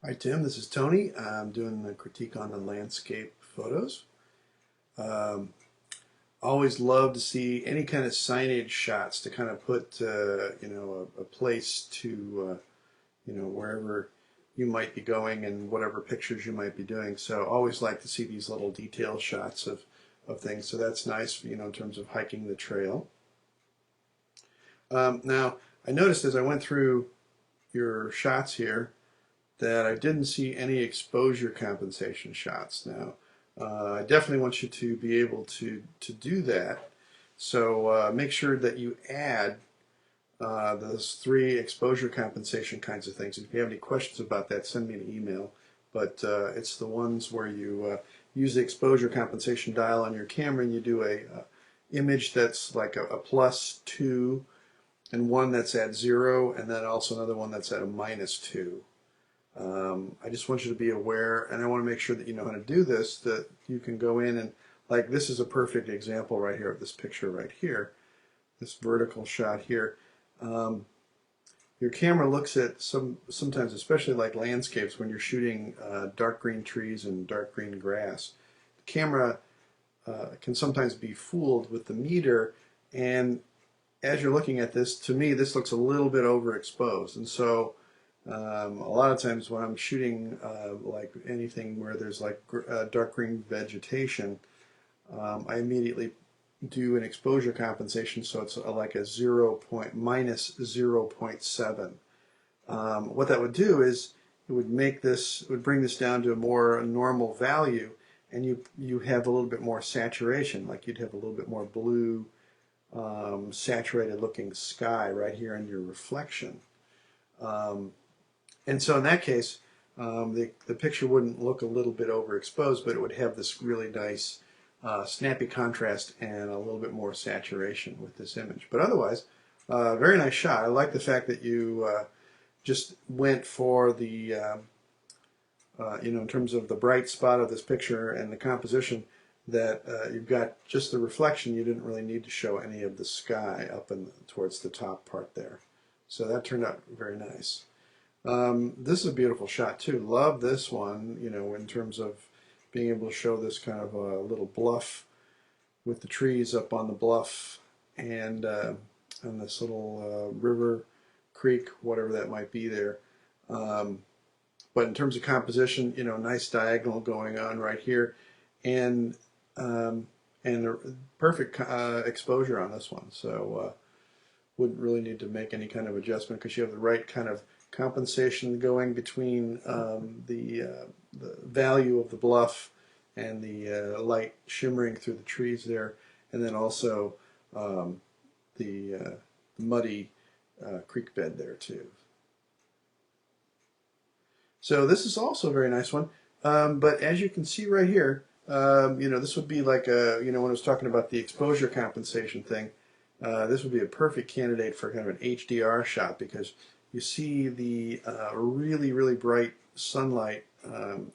Hi Tim, this is Tony. I'm doing the critique on the landscape photos. Um, Always love to see any kind of signage shots to kind of put a place to wherever you might be going and whatever pictures you might be doing. So always like to see these little detail shots of things. So that's nice, in terms of hiking the trail. Now I noticed as I went through your shots here that I didn't see any exposure compensation shots. Now, I definitely want you to be able to do that. So make sure that you add those three exposure compensation kinds of things. If you have any questions about that, send me an email. But it's the ones where you use the exposure compensation dial on your camera and you do a image that's like a +2 and one that's at 0 and then also another one that's at a -2. I just want you to be aware, and I want to make sure that you know how to do this, that you can go in and, like, this is a perfect example right here of this picture right here, this vertical shot here. Your camera looks at sometimes, especially like landscapes, when you're shooting dark green trees and dark green grass. The camera can sometimes be fooled with the meter, and as you're looking at this, to me, this looks a little bit overexposed, and so a lot of times when I'm shooting like anything where there's like dark green vegetation, I immediately do an exposure compensation, so it's like a -0.7. What that would do is it would bring this down to a more normal value, and you have a little bit more saturation, like you'd have a little bit more blue, saturated looking sky right here in your reflection. And so in that case, the picture wouldn't look a little bit overexposed, but it would have this really nice snappy contrast and a little bit more saturation with this image. But otherwise, very nice shot. I like the fact that you just went for the, in terms of the bright spot of this picture and the composition, that you've got just the reflection. You didn't really need to show any of the sky up towards the top part there. So that turned out very nice. This is a beautiful shot too. Love this one, in terms of being able to show this kind of a little bluff with the trees up on the bluff and this little river, creek, whatever that might be there. But in terms of composition, nice diagonal going on right here, and a perfect exposure on this one. So wouldn't really need to make any kind of adjustment because you have the right kind of compensation going between the value of the bluff and the light shimmering through the trees there, and then also the muddy creek bed there too. So this is also a very nice one, but as you can see right here, this would be like when I was talking about the exposure compensation thing, this would be a perfect candidate for kind of an HDR shot because you see the really, really bright sunlight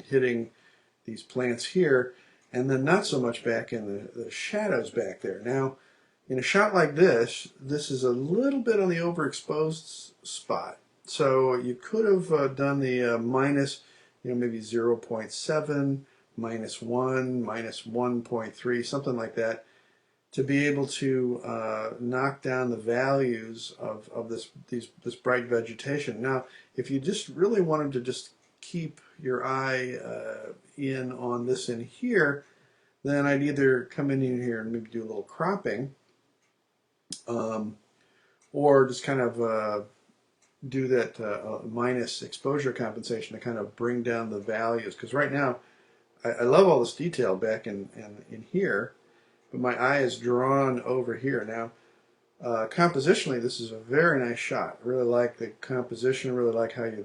hitting these plants here, and then not so much back in the shadows back there. Now, in a shot like this is a little bit on the overexposed spot. So you could have done the minus, maybe 0.7, -1, -1.3, something like that, to be able to knock down the values of this bright vegetation. Now, if you just really wanted to just keep your eye in on this in here, then I'd either come in here and maybe do a little cropping, or just kind of do that minus exposure compensation to kind of bring down the values. Because right now, I love all this detail back in here, but my eye is drawn over here. Now, compositionally, this is a very nice shot. I really like the composition. Really like how you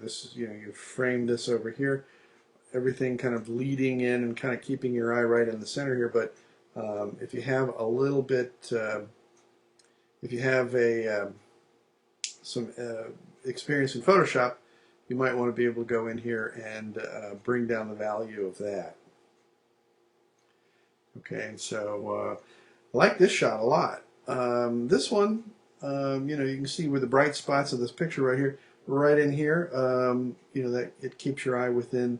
framed this over here. Everything kind of leading in and kind of keeping your eye right in the center here. But if you have a little bit, if you have some experience in Photoshop, you might want to be able to go in here and bring down the value of that. Okay, so I like this shot a lot. This one, you can see where the bright spots of this picture right here, right in here. You know, that it keeps your eye within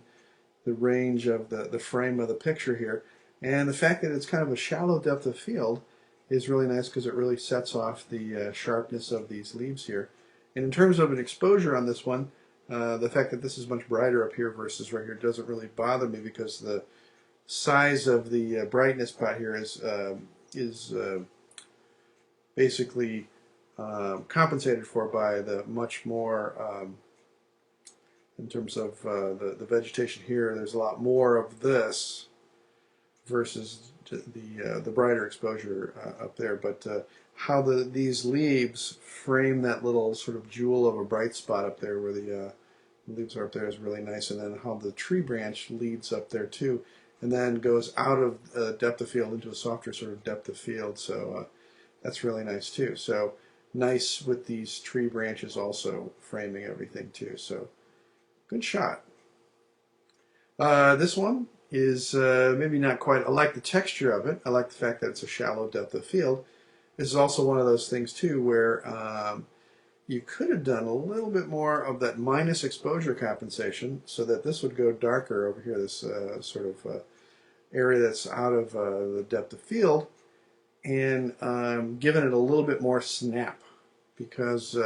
the range of the frame of the picture here. And the fact that it's kind of a shallow depth of field is really nice because it really sets off the sharpness of these leaves here. And in terms of an exposure on this one, the fact that this is much brighter up here versus right here doesn't really bother me because the size of the brightness pot here is basically compensated for by the much more in terms of the vegetation here. There's a lot more of this versus the brighter exposure up there. But how these leaves frame that little sort of jewel of a bright spot up there where the leaves are up there is really nice. And then how the tree branch leads up there too, and then goes out of depth of field into a softer sort of depth of field. So that's really nice too. So nice with these tree branches also framing everything too. So good shot. This one is maybe not quite. I like the texture of it. I like the fact that it's a shallow depth of field. This is also one of those things too where you could have done a little bit more of that minus exposure compensation so that this would go darker over here, this sort of area that's out of the depth of field, and giving it a little bit more snap, because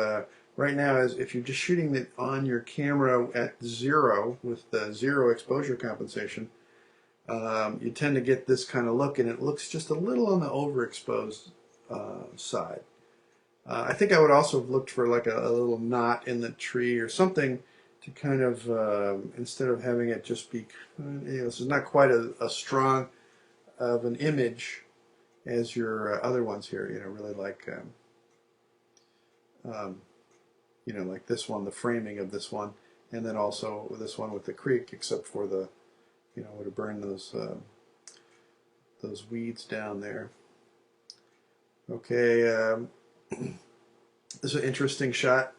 right now, if you're just shooting it on your camera at zero with the zero exposure compensation, you tend to get this kind of look, and it looks just a little on the overexposed side. I think I would also have looked for like a little knot in the tree or something to kind of, instead of having it just be, this is not quite a strong of an image as your other ones here, really like, like this one, the framing of this one, and then also this one with the creek, except for the, would have burned those weeds down there. Okay, this is an interesting shot.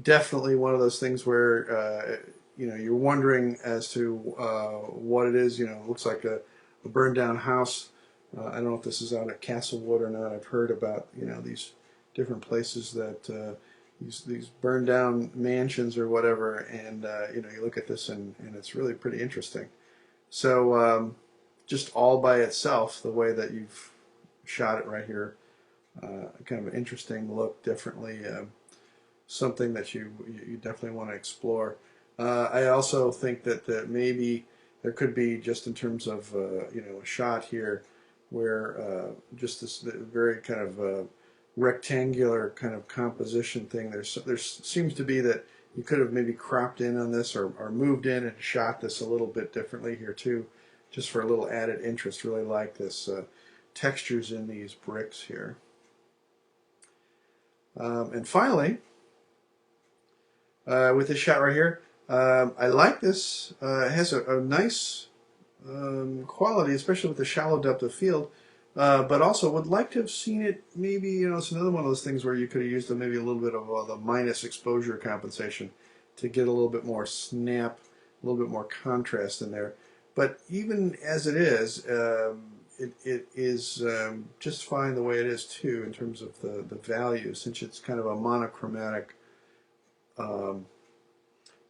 Definitely one of those things where you're wondering as to what it is. It looks like a burned down house. I don't know if this is out at Castlewood or not. I've heard about these different places that these burned down mansions or whatever, and you look at this and it's really pretty interesting. So just all by itself, the way that you've shot it right here, kind of an interesting look, differently. Something that you definitely want to explore. I also think that maybe there could be, just in terms of a shot here where just this very kind of rectangular kind of composition thing. There seems to be that you could have maybe cropped in on this or moved in and shot this a little bit differently here too, just for a little added interest. Really like this textures in these bricks here. And finally, with this shot right here, I like this. It has a nice quality, especially with the shallow depth of field, but also would like to have seen it maybe, it's another one of those things where you could have used maybe a little bit of the minus exposure compensation to get a little bit more snap, a little bit more contrast in there. But even as it is, it is just fine the way it is too, in terms of the value, since it's kind of a monochromatic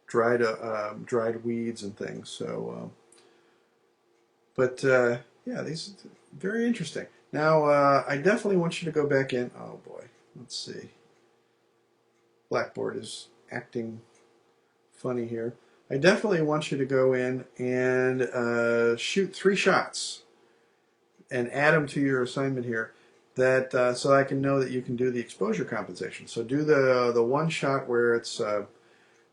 dried weeds and things. So, yeah, these very interesting. Now, I definitely want you to go back in. Oh boy, let's see. Blackboard is acting funny here. I definitely want you to go in and shoot 3 shots and add them to your assignment here, that so I can know that you can do the exposure compensation. So do the one shot where it's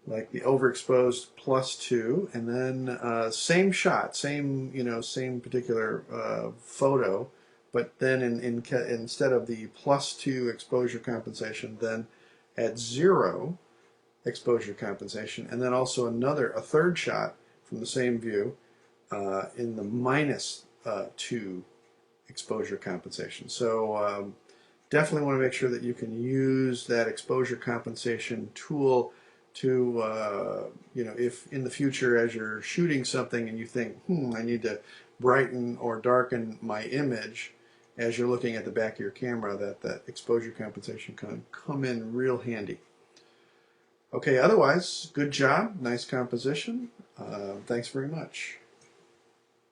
like the overexposed +2, and then same shot, same particular photo, but then instead of the +2 exposure compensation, then at 0 exposure compensation, and then also a third shot from the same view in the -2 exposure compensation. So definitely want to make sure that you can use that exposure compensation tool to, if in the future as you're shooting something and you think, I need to brighten or darken my image, as you're looking at the back of your camera, that exposure compensation can come in real handy. Okay, otherwise, good job, nice composition. Thanks very much.